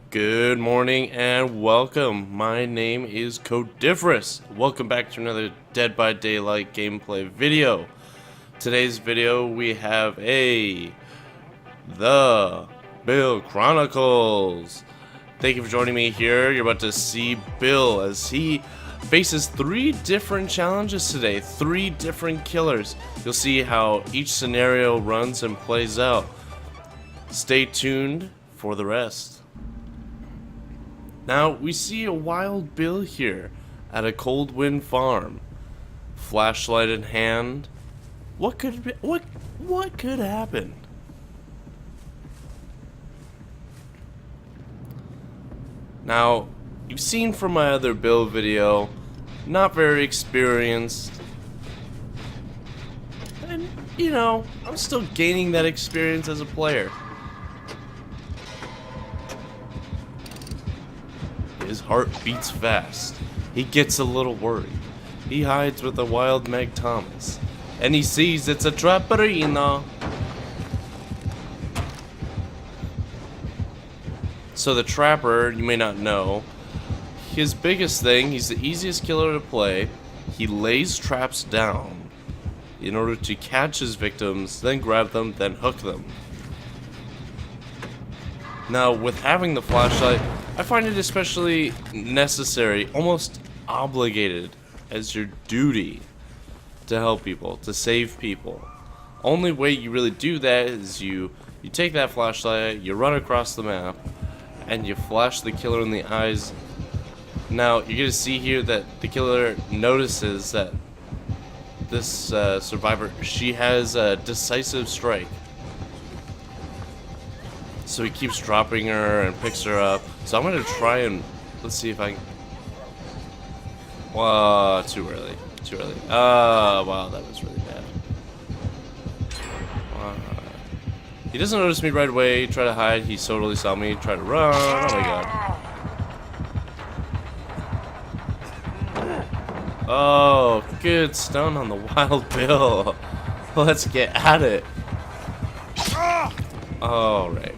Good morning and welcome. My name is Codiferous. Welcome back to another Dead by Daylight gameplay video. Today's video we have the Bill Chronicles. Thank you for joining me here. You're about to see Bill as he faces 3 different challenges today, 3 different killers. You'll see how each scenario runs and plays out. Stay tuned for the rest. Now, we see a wild Bill here at a cold wind farm. Flashlight in hand. What could happen? Now, you've seen from my other Bill video, not very experienced. And, you know, I'm still gaining that experience as a player. His heart beats fast. He gets a little worried. He hides with a wild Meg Thomas. And he sees it's a trapperino. So the trapper, you may not know, his biggest thing, he's the easiest killer to play. He lays traps down in order to catch his victims, then grab them, then hook them. Now, with having the flashlight, I find it especially necessary, almost obligated as your duty to help people, to save people. Only way you really do that is you take that flashlight, you run across the map, and you flash the killer in the eyes. Now, you're going to see here that the killer notices that this survivor, she has a decisive strike. So he keeps dropping her and picks her up. So I'm gonna try and let's see if I can. Too early. Too early. Wow, that was really bad. He doesn't notice me right away. Try to hide. He totally saw me. Try to run. Oh my god. Oh, good stun on the wild Bill. Let's get at it. All right.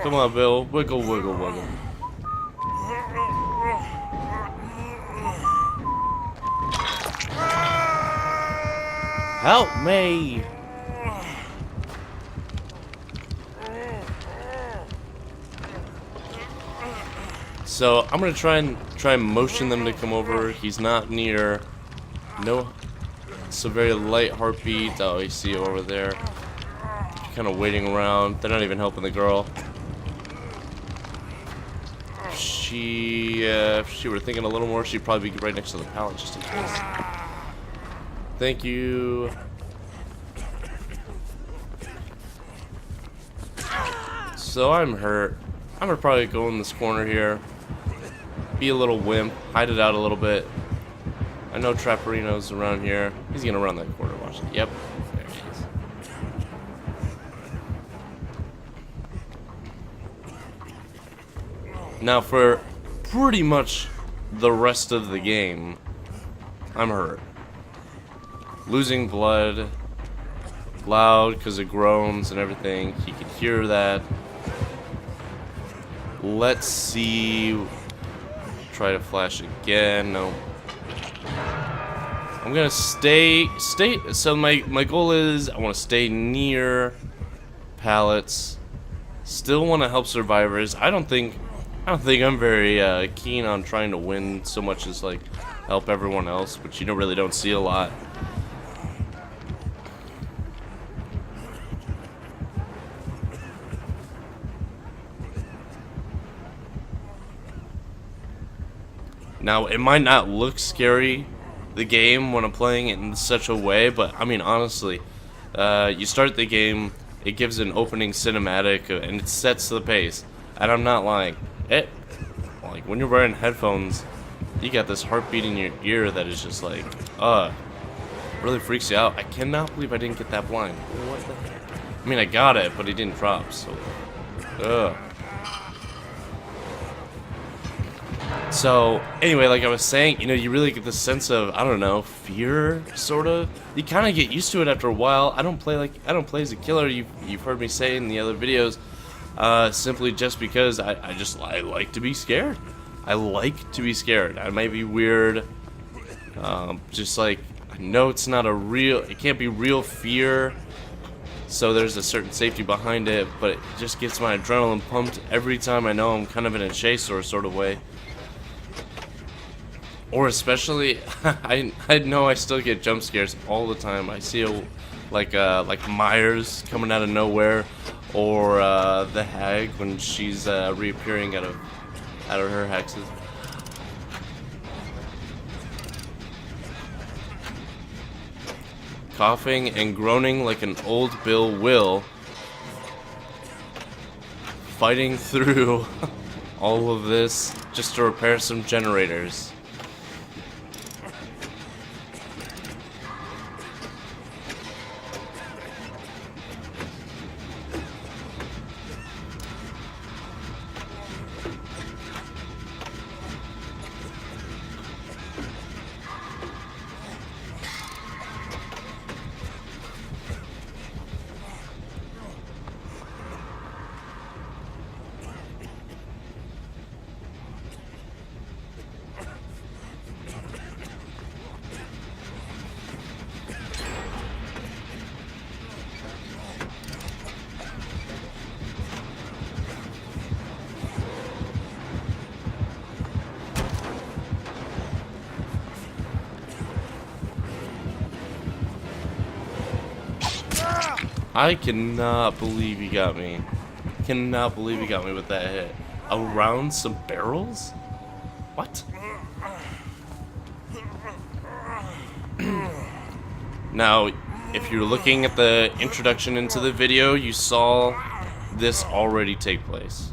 Come on, Bill. Wiggle, wiggle, wiggle. Help me! So I'm gonna try and motion them to come over. He's not near. No, it's a very light heartbeat. Oh, you see it over there. Kind of waiting around. They're not even helping the girl. If she were thinking a little more, she'd probably be right next to the pallet just in case. Thank you. So I'm hurt. I'm gonna probably go in this corner here. Be a little wimp. Hide it out a little bit. I know Trapperino's around here. He's gonna run that corner. Watch it. Yep. There he is. Now for pretty much the rest of the game, I'm hurt. Losing blood, loud because of groans and everything. He could hear that. Let's see. Try to flash again. No. I'm gonna stay. So my goal is I want to stay near pallets. Still want to help survivors. I don't think I'm very keen on trying to win so much as like help everyone else, which you really don't see a lot. Now, it might not look scary, the game, when I'm playing it in such a way, but I mean, honestly, you start the game, it gives an opening cinematic, and it sets the pace. And I'm not lying. Like when you're wearing headphones, you got this heartbeat in your ear that is just like, really freaks you out. I cannot believe I didn't get that blind. What the heck? I mean, I got it, but it didn't drop, so, So anyway, like I was saying, you know, you really get the sense of, I don't know, fear, sort of. You kind of get used to it after a while. I don't play as a killer. You've heard me say in the other videos, simply just because I like to be scared. I like to be scared. I might be weird. Just like, I know it can't be real fear. So there's a certain safety behind it, but it just gets my adrenaline pumped every time I know I'm kind of in a chase or a sort of way. Or especially, I know I still get jump scares all the time. I see like Myers coming out of nowhere, or the hag when she's reappearing out of her hexes. Coughing and groaning like an old Bill will, fighting through all of this just to repair some generators. I cannot believe he got me. Cannot believe he got me with that hit. Around some barrels? What? Now, if you're looking at the introduction into the video, you saw this already take place.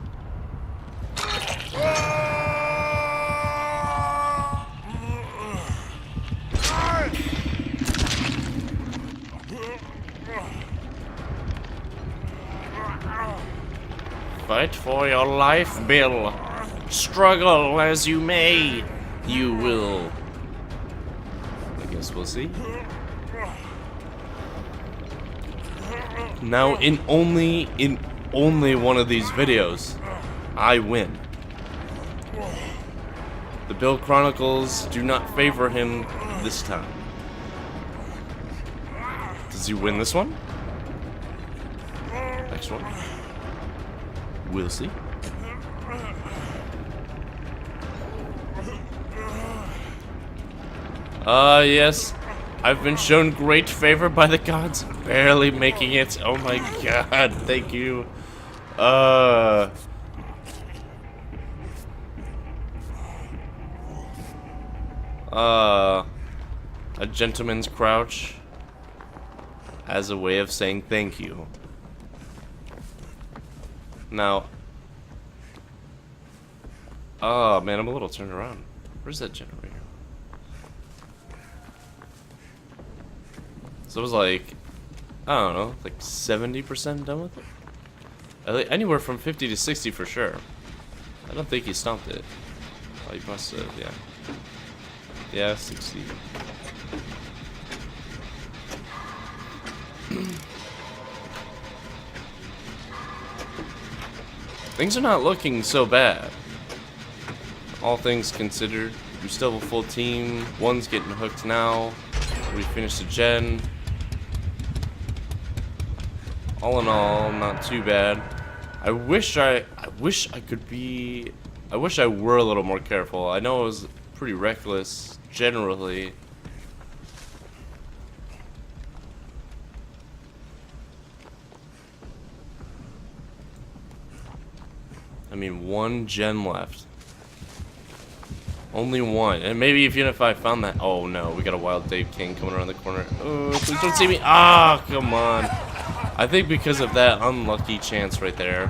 Fight for your life, Bill. Struggle as you may, you will. I guess we'll see. Now, in only one of these videos, I win. The Bill Chronicles do not favor him this time. Does he win this one? Next one? We'll see. Yes. I've been shown great favor by the gods, barely making it. Oh my god, thank you. A gentleman's crouch as a way of saying thank you. Now, oh man, I'm a little turned around. Where's that generator? So it was like, I don't know, like 70% done with it? Anywhere from 50 to 60 for sure. I don't think he stomped it. Oh, he must have, yeah. Yeah, 60. Things are not looking so bad. All things considered, we still have a full team. One's getting hooked now. We finished the gen. All in all, not too bad. I wish I were a little more careful. I know I was pretty reckless generally. I mean, one gen left. Only one. And maybe even if I found that... Oh, no. We got a Wild Dave King coming around the corner. Oh, please don't see me. Ah, come on. I think because of that unlucky chance right there.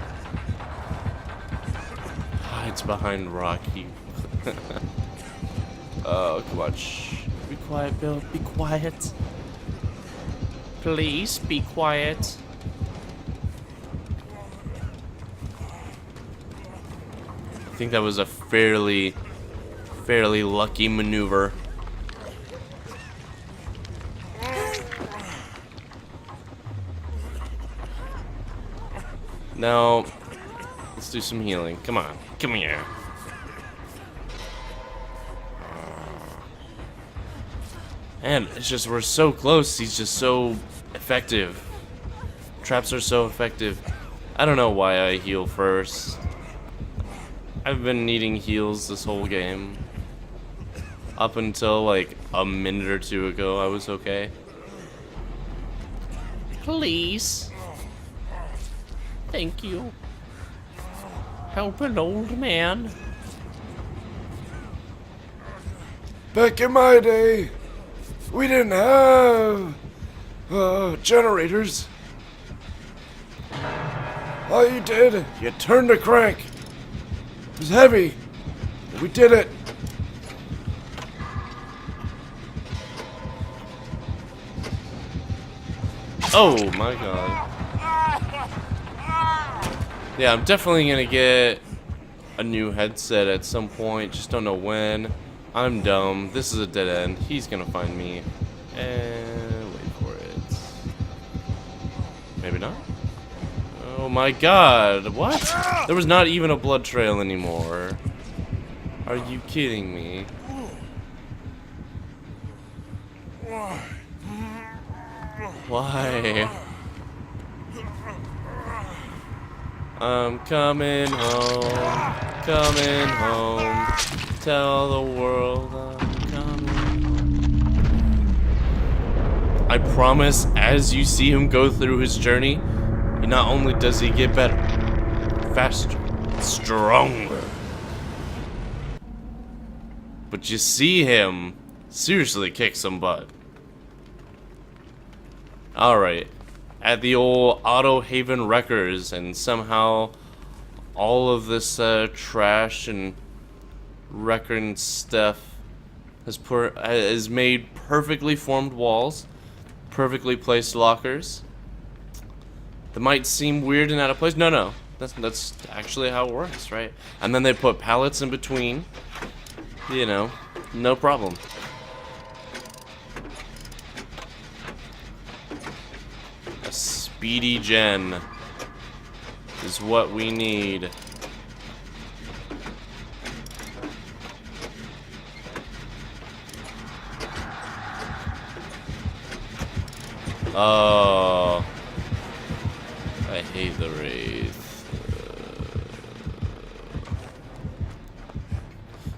Hides behind Rocky. Oh, come on. Shh. Be quiet, Bill. Be quiet. Please, be quiet. I think that was a fairly fairly lucky maneuver. Now, let's do some healing. Come on, come here. And it's just, we're so close. He's just so effective. Traps are so effective. I don't know why I heal first. I've been needing heals this whole game. Up until like a minute or two ago, I was okay. Please. Thank you. Help an old man. Back in my day, we didn't have generators. All you did, you turned a crank. It was heavy. We did it. Oh my god. Yeah, I'm definitely gonna get a new headset at some point. Just don't know when. I'm dumb. This is a dead end. He's gonna find me. And wait for it. Maybe not? Oh my god. What? There was not even a blood trail anymore. Are you kidding me? Why? I'm coming home, coming home. Tell the world I'm coming home. I promise, as you see him go through his journey, not only does he get better, faster, stronger, but you see him seriously kick some butt. Alright, at the old Auto Haven Wreckers, and somehow all of this trash and wrecking stuff has made perfectly formed walls, perfectly placed lockers. That might seem weird and out of place. No, that's actually how it works, right? And then they put pallets in between. You know, no problem. A speedy gen is what we need. Oh, I hate the Wraith.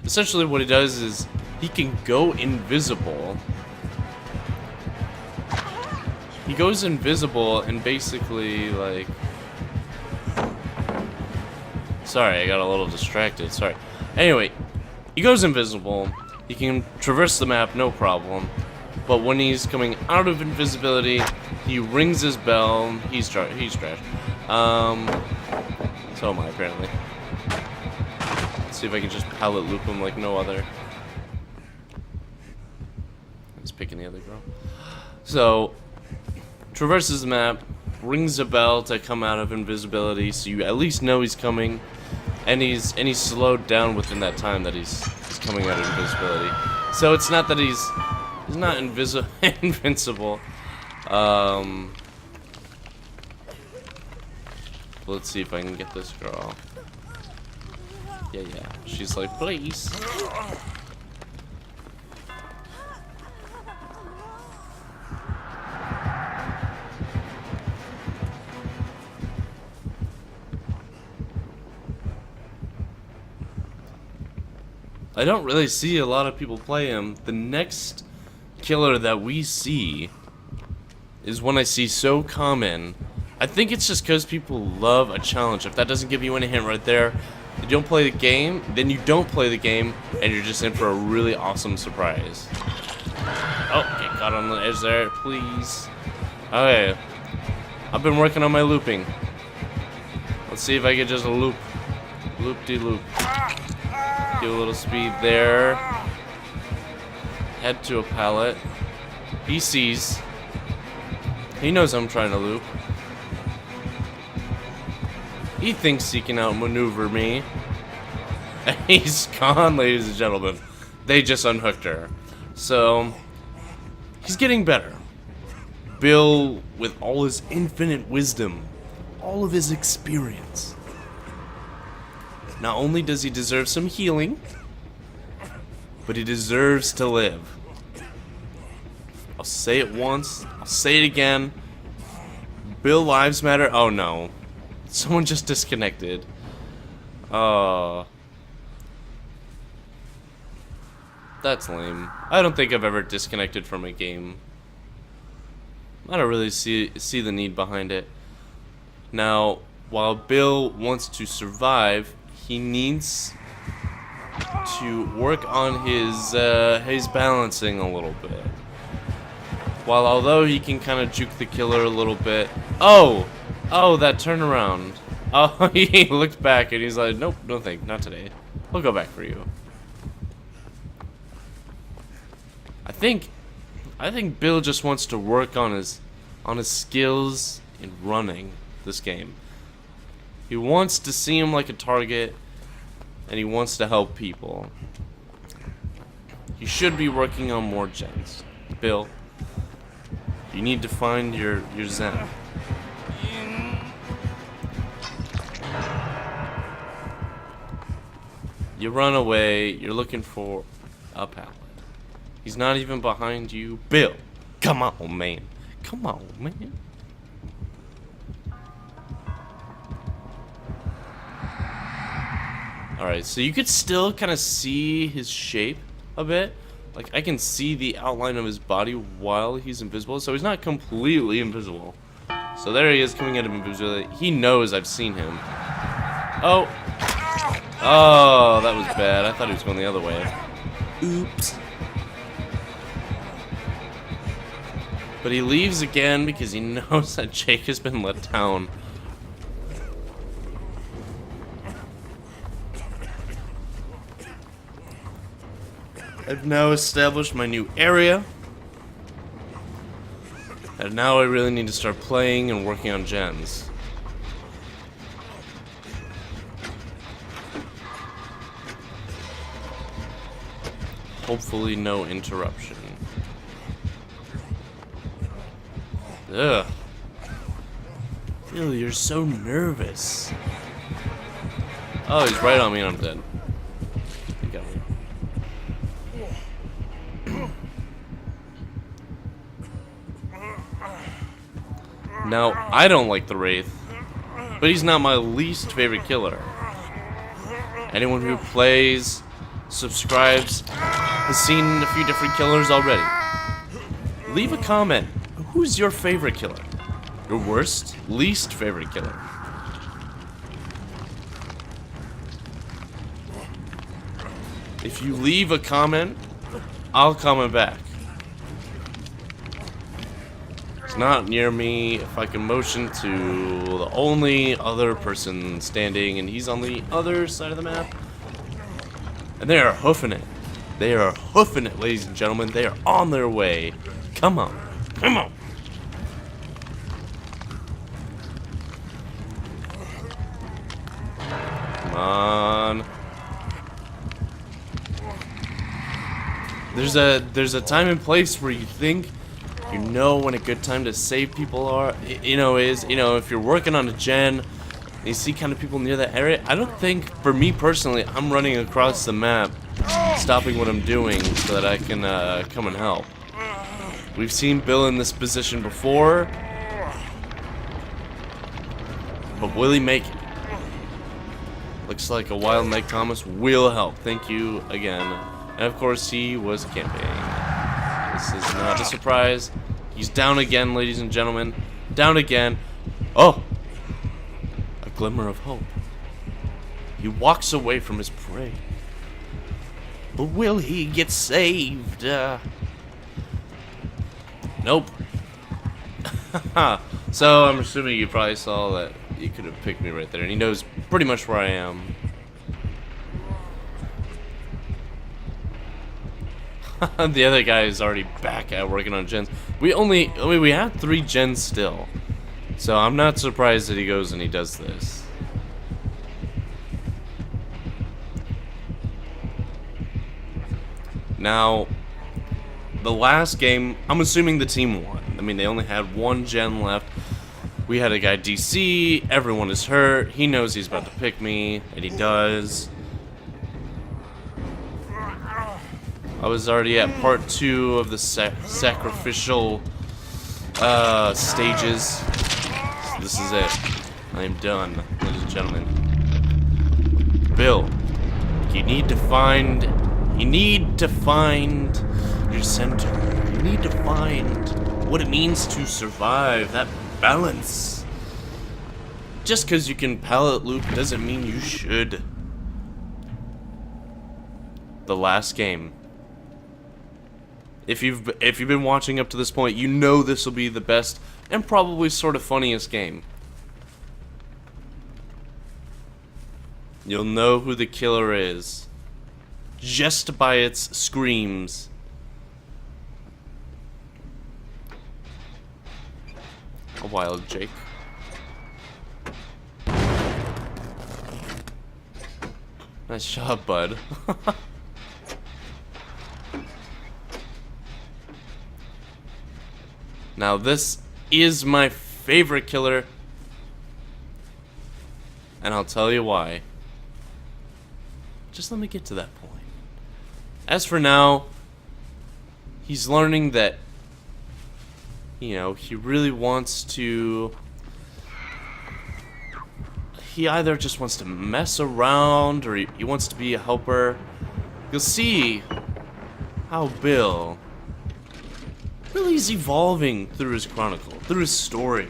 Essentially what he does is he can go invisible. He goes invisible and basically like... Sorry, I got a little distracted, sorry. Anyway, he goes invisible. He can traverse the map, no problem. But when he's coming out of invisibility, he rings his bell. He's trash. So am I, apparently. Let's see if I can just pallet loop him like no other. He's picking the other girl. So, traverses the map, rings a bell to come out of invisibility, so you at least know he's coming, and he's slowed down within that time that he's coming out of invisibility. So it's not that he's not invincible. Let's see if I can get this girl. Yeah. She's like, please. I don't really see a lot of people play him. The next killer that we see is one I see so common. I think it's just because people love a challenge. If that doesn't give you any hint right there, you don't play the game, then you don't play the game, and you're just in for a really awesome surprise. Oh, get caught on the edge there, please. Okay, I've been working on my looping. Let's see if I can just loop-de-loop. Do a little speed there. Head to a pallet. He sees. He knows I'm trying to loop. He thinks he can outmaneuver me. And he's gone, ladies and gentlemen. they just unhooked her. So he's getting better. Bill, with all his infinite wisdom, all of his experience, not only does he deserve some healing, but he deserves to live. I'll say it once, I'll say it again. Bill lives matter. Oh no. Someone just disconnected. That's lame. I don't think I've ever disconnected from a game. I don't really see the need behind it. Now, while Bill wants to survive, he needs to work on his balancing a little bit. While although he can kind of juke the killer a little bit. Oh, that turnaround. Oh, he looked back and he's like, nope, no thanks, not today. I'll go back for you. I think Bill just wants to work on his skills in running this game. He wants to see him like a target, and he wants to help people. You should be working on more gens, Bill. You need to find your zen. You run away. You're looking for a pallet. He's not even behind you. Bill, come on, man. Come on, man. Alright, so you could still kind of see his shape a bit. Like, I can see the outline of his body while he's invisible, so he's not completely invisible. So there he is, coming at him invisible. He knows I've seen him. Oh. Oh, that was bad. I thought he was going the other way. Oops. But he leaves again because he knows that Jake has been let down. I've now established my new area. And now I really need to start playing and working on gens. Hopefully no interruption. Ugh. Bill, you're so nervous. Oh, he's right on me and I'm dead. He got me. Now, I don't like the Wraith, but he's not my least favorite killer. Anyone who plays, subscribes, has seen a few different killers already. Leave a comment. Who's your favorite killer? Your worst, least favorite killer? If you leave a comment, I'll comment back. It's not near me. If I can motion to the only other person standing, and he's on the other side of the map. And they are hoofing it. They are hoofing it, ladies and gentlemen. They are on their way. Come on. Come on. Come on. There's a time and place where you think you know when a good time to save people are. If you're working on a gen, and you see kind of people near that area. I don't think, for me personally, I'm running across the map, stopping what I'm doing so that I can come and help. We've seen Bill in this position before, but will he make it? Looks like a Wild Mike Thomas will help. Thank you again. And of course, he was camping. This is not a surprise. He's down again, ladies and gentlemen. Down again. Oh! A glimmer of hope. He walks away from his prey. But will he get saved? Nope. So I'm assuming you probably saw that he could have picked me right there, and he knows pretty much where I am. The other guy is already back at working on gens. We have 3 gens still, so I'm not surprised that he goes and he does this. Now, the last game, I'm assuming the team won. I mean, they only had one gen left. We had a guy DC, everyone is hurt, he knows he's about to pick me, and he does. I was already at part 2 of the sacrificial stages. So this is it. I am done, ladies and gentlemen. Bill, you need to find your center. You need to find what it means to survive, that balance. Just because you can pallet loop doesn't mean you should. The last game. If you've been watching up to this point, you know this will be the best and probably sort of funniest game. You'll know who the killer is just by its screams. A wild Jake. Nice job, bud. Now this is my favorite killer, and I'll tell you why. Just let me get to that point. As for now, he's learning that, you know, he really wants to... He either just wants to mess around, or he wants to be a helper. You'll see how Bill really is evolving through his chronicle, through his story.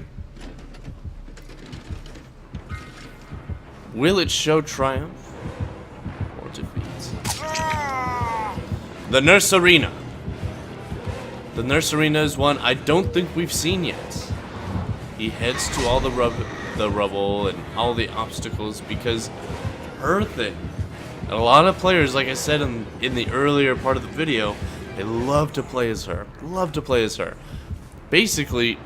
Will it show triumph or defeat? The Nurse Arena. The Nurse Arena is one I don't think we've seen yet. He heads to all the rubble and all the obstacles because her thing. And a lot of players, like I said in the earlier part of the video, they love to play as her. Love to play as her. Basically,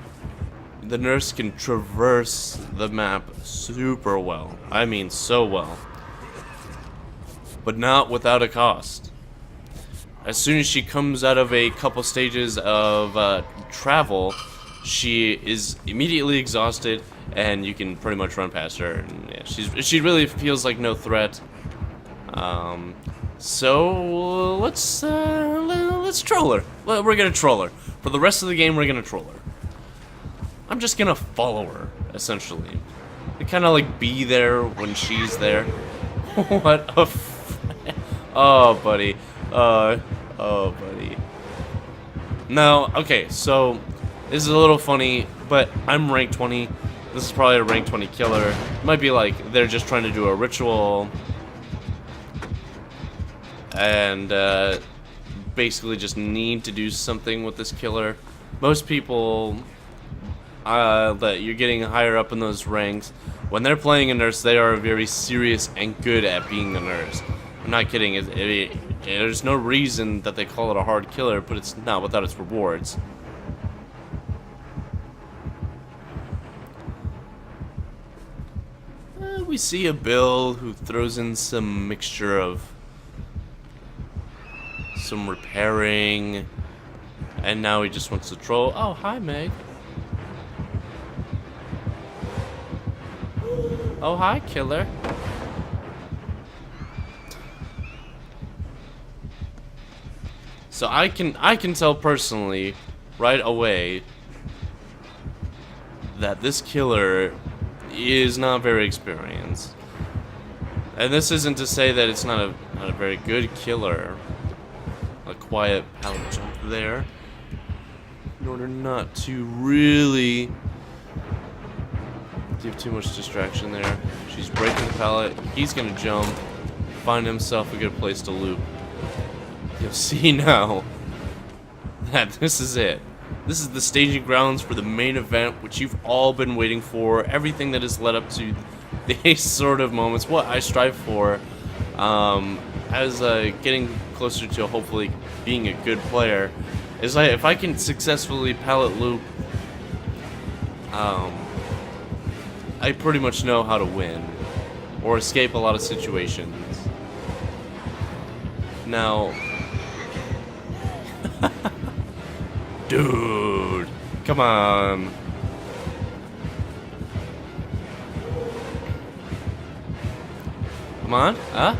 the nurse can traverse the map super well. I mean, so well. But not without a cost. As soon as she comes out of a couple stages of travel, she is immediately exhausted, and you can pretty much run past her. And yeah, she really feels like no threat. So let's troll her. Well, we're gonna troll her. For the rest of the game, we're gonna troll her. I'm just gonna follow her, essentially. To kind of like be there when she's there. What a oh, buddy. Oh, buddy. No, okay, so this is a little funny, but I'm rank 20. This is probably a rank 20 killer. It might be like they're just trying to do a ritual and basically just need to do something with this killer. Most people that you're getting higher up in those ranks, when they're playing a nurse, they are very serious and good at being a nurse. I'm not kidding. There's no reason that they call it a hard killer, but it's not without its rewards. We see a Bill who throws in some mixture of some repairing, and now he just wants to troll. Oh, hi, Meg. Oh, hi, killer. So I can tell personally right away that this killer is not very experienced. And this isn't to say that it's not a very good killer. A quiet pallet jump there, in order not to really give too much distraction there. She's breaking the pallet. He's gonna jump, find himself a good place to loop. You'll see now that this is it. This is the staging grounds for the main event, which you've all been waiting for. Everything that has led up to these sort of moments, what I strive for, as getting closer to hopefully being a good player, is if I can successfully pallet loop, I pretty much know how to win or escape a lot of situations. Now, Dude, come on. Come on, huh?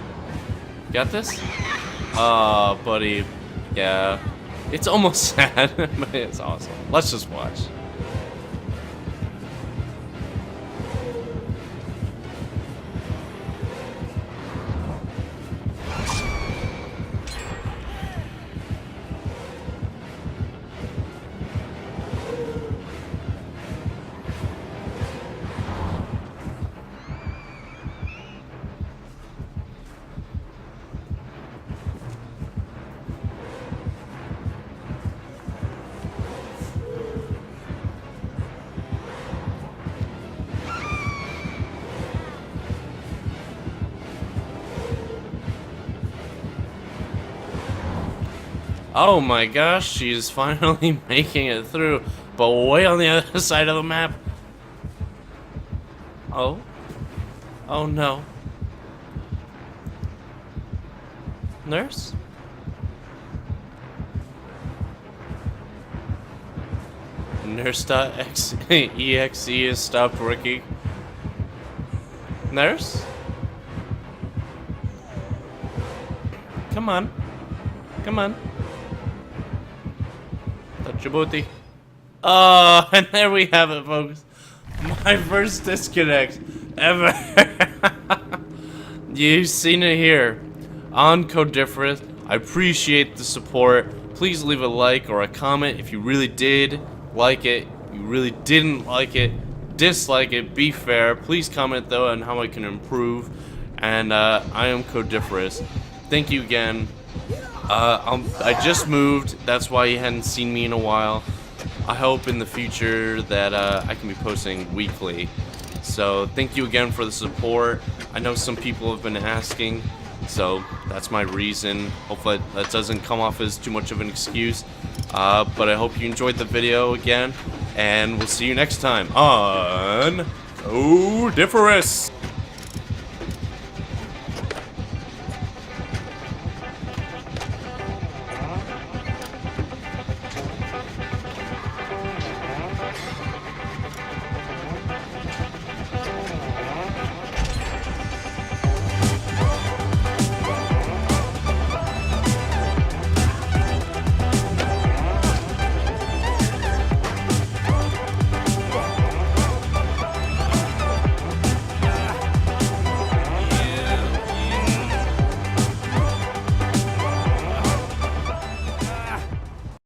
Got this? Buddy. Yeah. It's almost sad, but it's awesome. Let's just watch. Oh my gosh, she's finally making it through, but way on the other side of the map. Oh. Oh no. Nurse? Nurse.exe has stopped working. Nurse? Come on. Come on. Touch your booty. Oh, and there we have it, folks. My first disconnect ever. You've seen it here on Codiferous. I appreciate the support. Please leave a like or a comment if you really did like it. You really didn't like it. Dislike it. Be fair. Please comment though on how I can improve. And I am Codiferous. Thank you again. I just moved, that's why you hadn't seen me in a while. I hope in the future that I can be posting weekly. So thank you again for the support. I know some people have been asking, so that's my reason. Hopefully that doesn't come off as too much of an excuse. But I hope you enjoyed the video again, and we'll see you next time on Codiferous.